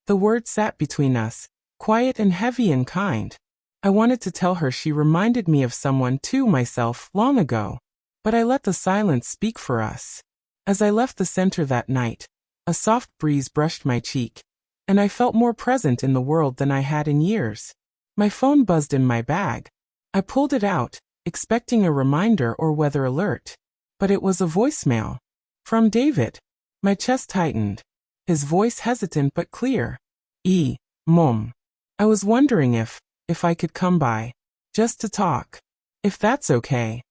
The word sat between us, quiet and heavy and kind. I wanted to tell her she reminded me of someone too myself long ago, but I let the silence speak for us. As I left the center that night, a soft breeze brushed my cheek, and I felt more present in the world than I had in years. My phone buzzed in my bag. I pulled it out, expecting a reminder or weather alert. But it was a voicemail. From David. My chest tightened. His voice hesitant but clear. Mom. I was wondering if I could come by. Just to talk. If that's okay.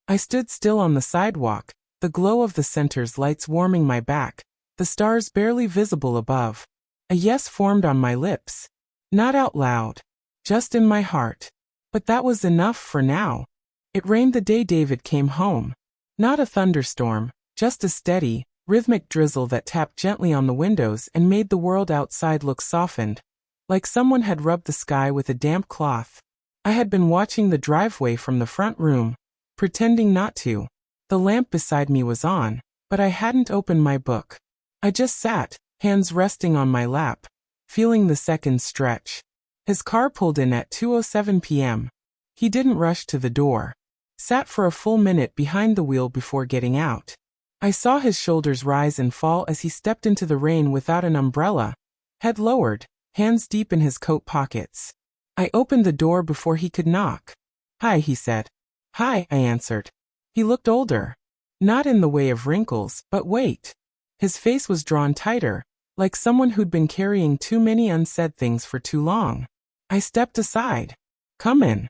I stood still on the sidewalk, the glow of the center's lights warming my back, the stars barely visible above. A yes formed on my lips. Not out loud. Just in my heart. But that was enough for now. It rained the day David came home. Not a thunderstorm, just a steady, rhythmic drizzle that tapped gently on the windows and made the world outside look softened, like someone had rubbed the sky with a damp cloth. I had been watching the driveway from the front room, pretending not to. The lamp beside me was on, but I hadn't opened my book. I just sat, hands resting on my lap, feeling the seconds stretch. His car pulled in at 2:07 p.m. He didn't rush to the door. Sat for a full minute behind the wheel before getting out. I saw his shoulders rise and fall as he stepped into the rain without an umbrella, head lowered, hands deep in his coat pockets. I opened the door before he could knock. Hi, he said. Hi, I answered. He looked older. Not in the way of wrinkles, but weight. His face was drawn tighter, like someone who'd been carrying too many unsaid things for too long. I stepped aside. Come in.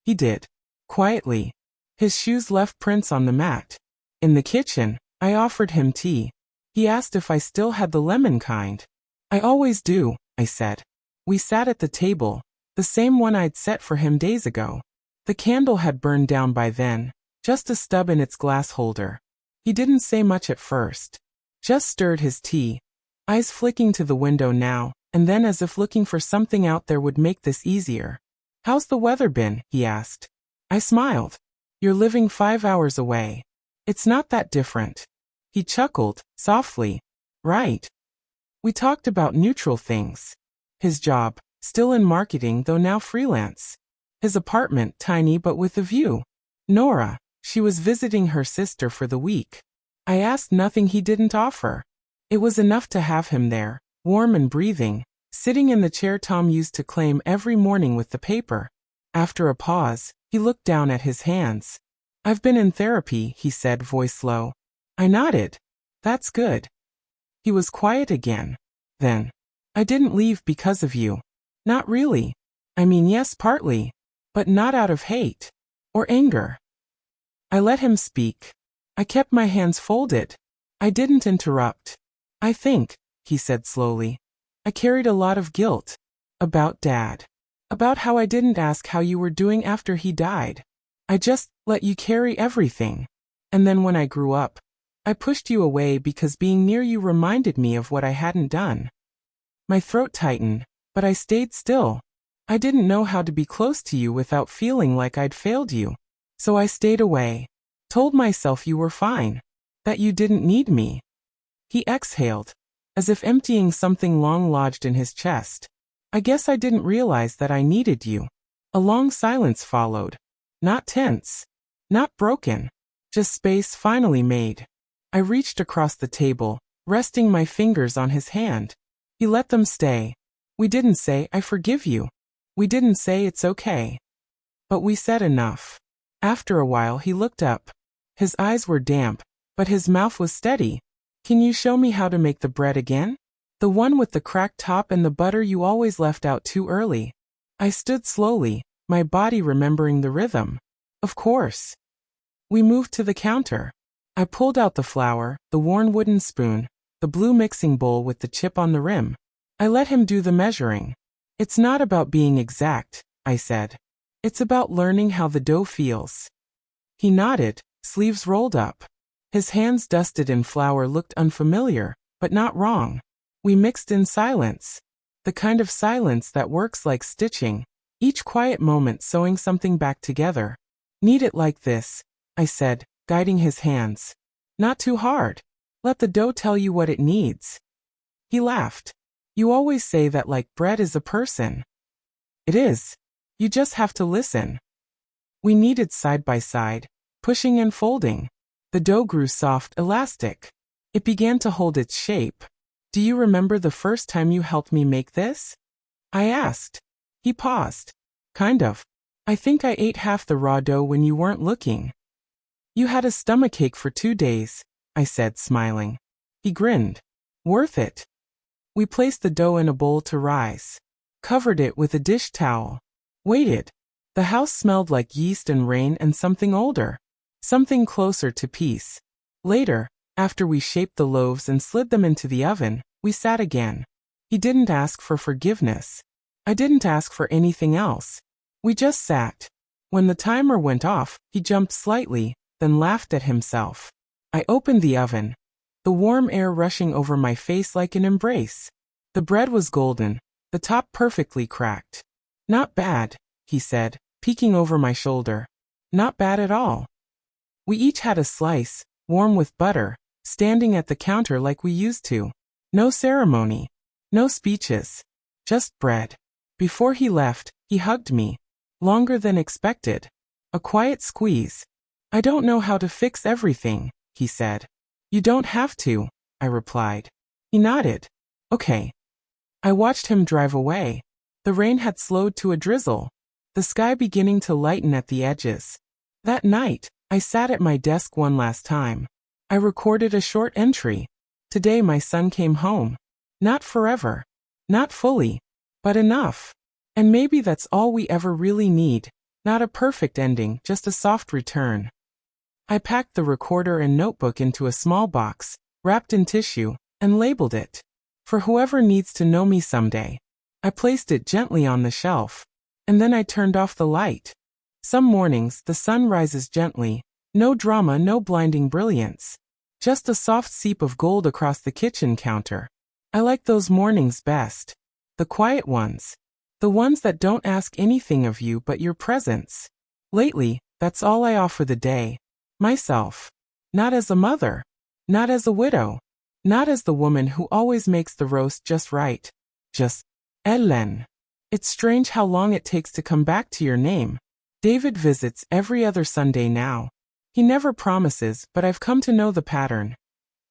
He did. Quietly. His shoes left prints on the mat. In the kitchen, I offered him tea. He asked if I still had the lemon kind. I always do, I said. We sat at the table, the same one I'd set for him days ago. The candle had burned down by then, just a stub in its glass holder. He didn't say much at first. Just stirred his tea, eyes flicking to the window now, and then as if looking for something out there would make this easier. How's the weather been? He asked. I smiled. You're living 5 hours away. It's not that different. He chuckled, softly. Right. We talked about neutral things. His job, still in marketing though now freelance. His apartment, tiny but with a view. Nora, she was visiting her sister for the week. I asked nothing he didn't offer. It was enough to have him there, warm and breathing, sitting in the chair Tom used to claim every morning with the paper. After a pause, he looked down at his hands. I've been in therapy, he said, voice low. I nodded. That's good. He was quiet again. Then, I didn't leave because of you. Not really. I mean, yes, partly. But not out of hate. Or anger. I let him speak. I kept my hands folded. I didn't interrupt. I think, he said slowly, I carried a lot of guilt. About Dad. About how I didn't ask how you were doing after he died. I just let you carry everything. And then when I grew up, I pushed you away because being near you reminded me of what I hadn't done. My throat tightened, but I stayed still. I didn't know how to be close to you without feeling like I'd failed you. So I stayed away. Told myself you were fine. That you didn't need me. He exhaled, as if emptying something long lodged in his chest. I guess I didn't realize that I needed you. A long silence followed. Not tense. Not broken. Just space finally made. I reached across the table, resting my fingers on his hand. He let them stay. We didn't say, I forgive you. We didn't say it's okay. But we said enough. After a while he looked up. His eyes were damp, but his mouth was steady. Can you show me how to make the bread again? The one with the cracked top and the butter you always left out too early. I stood slowly, my body remembering the rhythm. Of course. We moved to the counter. I pulled out the flour, the worn wooden spoon, the blue mixing bowl with the chip on the rim. I let him do the measuring. It's not about being exact, I said. It's about learning how the dough feels. He nodded, sleeves rolled up. His hands dusted in flour looked unfamiliar, but not wrong. We mixed in silence. The kind of silence that works like stitching, each quiet moment sewing something back together. Knead it like this, I said, guiding his hands. Not too hard. Let the dough tell you what it needs. He laughed. You always say that like bread is a person. It is. You just have to listen. We kneaded side by side, pushing and folding. The dough grew soft, elastic. It began to hold its shape. Do you remember the first time you helped me make this? I asked. He paused. Kind of. I think I ate half the raw dough when you weren't looking. You had a stomachache for 2 days, I said, smiling. He grinned. Worth it. We placed the dough in a bowl to rise. Covered it with a dish towel. Waited. The house smelled like yeast and rain and something older. Something closer to peace. Later, after we shaped the loaves and slid them into the oven, we sat again. He didn't ask for forgiveness. I didn't ask for anything else. We just sat. When the timer went off, he jumped slightly, then laughed at himself. I opened the oven. The warm air rushing over my face like an embrace. The bread was golden, the top perfectly cracked. Not bad, he said, peeking over my shoulder. Not bad at all. We each had a slice, warm with butter, standing at the counter like we used to. No ceremony. No speeches. Just bread. Before he left, he hugged me. Longer than expected. A quiet squeeze. I don't know how to fix everything, he said. You don't have to, I replied. He nodded. Okay. I watched him drive away. The rain had slowed to a drizzle. The sky beginning to lighten at the edges. That night, I sat at my desk one last time. I recorded a short entry. Today my son came home. Not forever. Not fully. But enough. And maybe that's all we ever really need. Not a perfect ending, just a soft return. I packed the recorder and notebook into a small box, wrapped in tissue, and labeled it. For whoever needs to know me someday. I placed it gently on the shelf. And then I turned off the light. Some mornings, the sun rises gently. No drama, no blinding brilliance. Just a soft seep of gold across the kitchen counter. I like those mornings best. The quiet ones. The ones that don't ask anything of you but your presence. Lately, That's all I offer the day. Myself. Not as a mother. Not as a widow. Not as the woman who always makes the roast just right. Just Ellen. It's strange how long it takes to come back to your name. David visits every other Sunday now. He never promises, but I've come to know the pattern.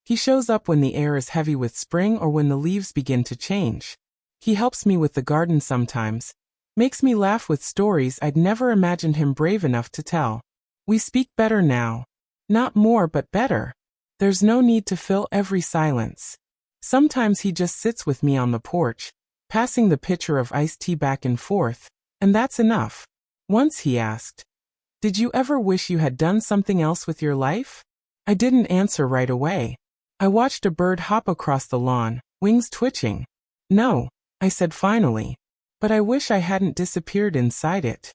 He shows up when the air is heavy with spring or when the leaves begin to change. He helps me with the garden sometimes. Makes me laugh with stories I'd never imagined him brave enough to tell. We speak better now. Not more but better. There's no need to fill every silence. Sometimes he just sits with me on the porch, passing the pitcher of iced tea back and forth, and that's enough. Once he asked, "Did you ever wish you had done something else with your life?" I didn't answer right away. I watched a bird hop across the lawn, wings twitching. "No," I said finally. "But I wish I hadn't disappeared inside it."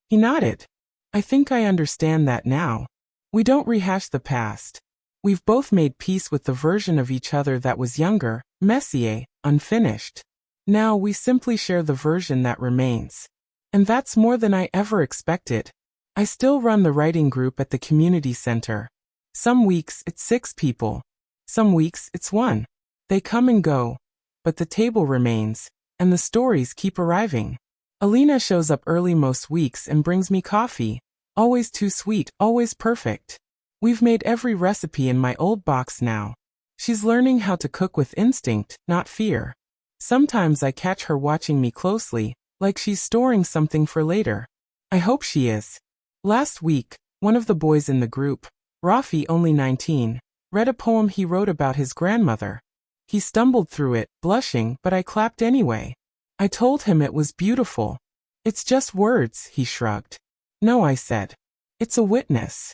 He nodded. "I think I understand that now. We don't rehash the past. We've both made peace with the version of each other that was younger, messier, unfinished. Now we simply share the version that remains. And that's more than I ever expected." I still run the writing group at the community center. Some weeks it's 6 people. Some weeks it's 1. They come and go. But the table remains, and the stories keep arriving. Alina shows up early most weeks and brings me coffee. Always too sweet, always perfect. We've made every recipe in my old box now. She's learning how to cook with instinct, not fear. Sometimes I catch her watching me closely, like she's storing something for later. I hope she is. Last week, one of the boys in the group, Rafi, only 19, read a poem he wrote about his grandmother. He stumbled through it, blushing, but I clapped anyway. I told him it was beautiful. "It's just words," he shrugged. "No," I said. "It's a witness."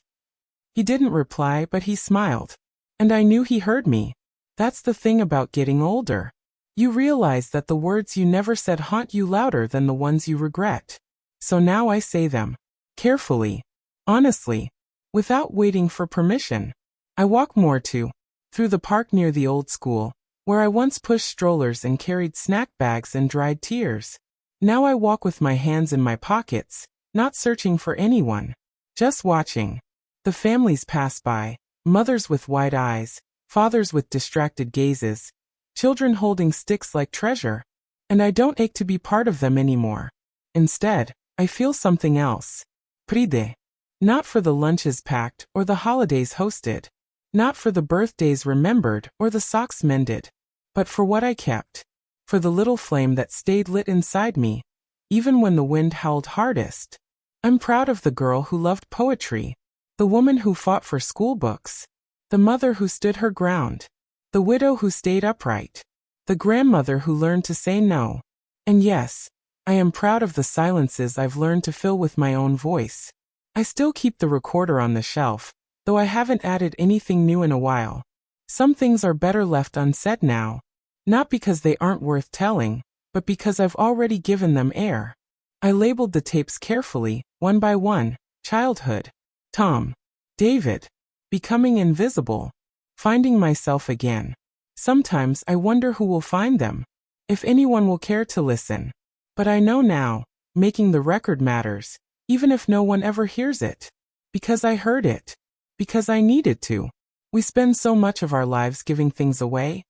He didn't reply, but he smiled. And I knew he heard me. That's the thing about getting older. You realize that the words you never said haunt you louder than the ones you regret. So now I say them. Carefully. Honestly. Without waiting for permission. I walk more too. Through the park near the old school, where I once pushed strollers and carried snack bags and dried tears. Now I walk with my hands in my pockets, not searching for anyone. Just watching. The families pass by, mothers with wide eyes, fathers with distracted gazes, children holding sticks like treasure. And I don't ache to be part of them anymore. Instead, I feel something else. Pride. Not for the lunches packed or the holidays hosted. Not for the birthdays remembered or the socks mended. But for what I kept. For the little flame that stayed lit inside me, even when the wind howled hardest. I'm proud of the girl who loved poetry. The woman who fought for school books. The mother who stood her ground. The widow who stayed upright. The grandmother who learned to say no. And yes, I am proud of the silences I've learned to fill with my own voice. I still keep the recorder on the shelf, though I haven't added anything new in a while. Some things are better left unsaid now. Not because they aren't worth telling, but because I've already given them air. I labeled the tapes carefully, one by one. Childhood. Tom. David. Becoming invisible. Finding myself again. Sometimes I wonder who will find them. If anyone will care to listen. But I know now, making the record matters, even if no one ever hears it. Because I heard it. Because I needed to. We spend so much of our lives giving things away.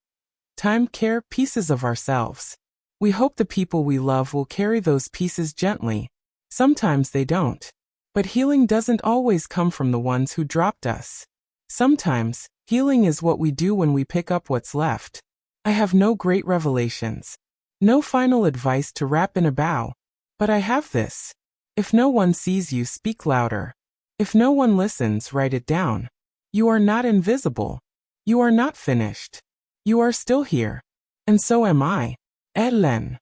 Time, care, pieces of ourselves. We hope the people we love will carry those pieces gently. Sometimes they don't. But healing doesn't always come from the ones who dropped us. Sometimes, healing is what we do when we pick up what's left. I have no great revelations. No final advice to wrap in a bow. But I have this. If no one sees you, speak louder. If no one listens, write it down. You are not invisible. You are not finished. You are still here. And so am I. Ellen.